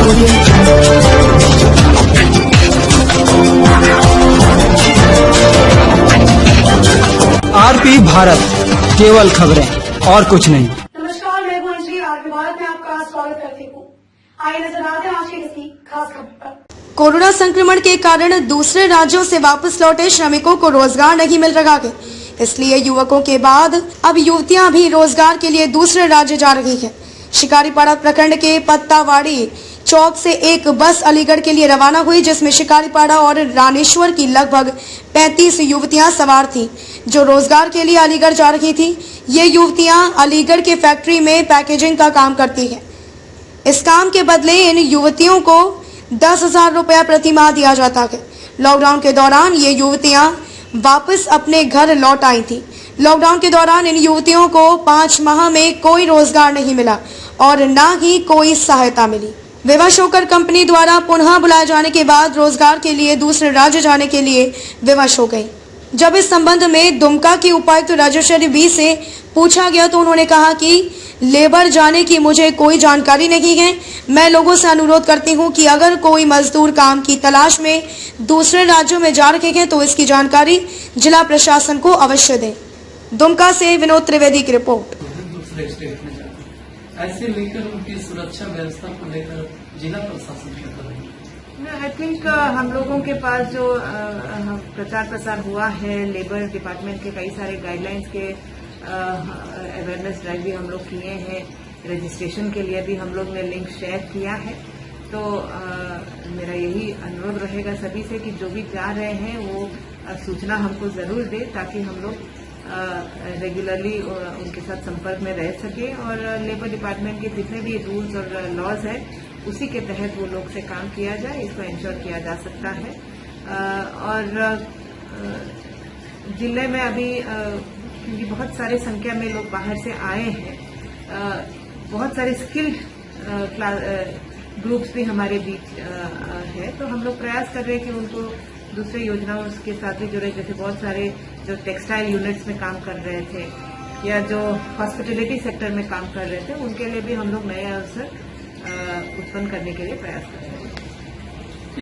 RP Bharat, केवल खबरें और कुछ नहीं। नमस्कार, मैं हूं अंजलि। आरपी भारत में आपका स्वागत करती हूं। आइए नजर डालते हैं आज की किसी खास खबर पर। कोरोना संक्रमण के कारण दूसरे राज्यों से वापस लौटे श्रमिकों को रोजगार नहीं मिल रहा है, इसलिए युवकों के बाद अब युवतियां भी रोजगार के लिए दूसरे राज्य जा रही हैं। शिकारीपाड़ा प्रखंड के पत्तावाड़ी चौक से एक बस अलीगढ़ के लिए रवाना हुई, जिसमें शिकारीपाड़ा और रानेश्वर की लगभग 35 युवतियां सवार थीं, जो रोजगार के लिए अलीगढ़ जा रही थीं। ये युवतियां अलीगढ़ के फैक्ट्री में पैकेजिंग का काम करती हैं। इस काम के बदले इन युवतियों को 10,000 रुपया प्रति माह दिया जाता है। लॉकडाउन के दौरान ये युवतियां वापस अपने घर लौट आई थी। लॉकडाउन के दौरान इन युवतियों को 5 माह में कोई रोजगार नहीं मिला और न ही कोई सहायता मिली। विवश होकर कंपनी द्वारा पुनः बुलाए जाने के बाद रोजगार के लिए दूसरे राज्य जाने के लिए विवश हो गई। जब इस संबंध में दुमका की उपायुक्त राजेश्वरी बी से पूछा गया तो उन्होंने कहा कि लेबर जाने की मुझे कोई जानकारी नहीं है। मैं लोगों से अनुरोध करती हूं कि अगर कोई मजदूर काम की तलाश में दूसरे राज्यों में जा रहे हैं तो इसकी जानकारी जिला प्रशासन को अवश्य दें। दुमका से विनोद त्रिवेदी की रिपोर्ट। दूसरे स्टेट में ऐसे लेकर उनकी सुरक्षा व्यवस्था को लेकर जिला प्रशासन क्या कर रही है? आई थिंक हम लोगों के पास जो प्रचार प्रसार हुआ है, लेबर डिपार्टमेंट के कई सारे गाइडलाइंस के अवेयरनेस ड्राइव भी हम लोग किए हैं। रजिस्ट्रेशन के लिए भी हम लोग ने लिंक शेयर किया है। तो मेरा यही अनुरोध रहेगा सभी से कि जो भी जा रहे हैं वो सूचना हमको जरूर दे, ताकि हम लोग रेगुलरली उनके साथ संपर्क में रह सके और लेबर डिपार्टमेंट के जितने भी रूल्स और लॉज है उसी के तहत वो लोग से काम किया जाए, इसको इंश्योर किया जा सकता है। और जिले में अभी क्योंकि बहुत सारे संख्या में लोग बाहर से आए हैं, बहुत सारे स्किल्ड ग्रुप्स भी हमारे बीच है, तो हम लोग प्रयास कर रहे हैं कि उनको दूसरे योजनाओं के साथ भी जुड़े। जैसे बहुत सारे जो टेक्सटाइल यूनिट्स में काम कर रहे थे या जो हॉस्पिटैलिटी सेक्टर में काम कर रहे थे, उनके लिए भी हम लोग नए अवसर उत्पन्न करने के लिए प्रयास कर रहे हैं।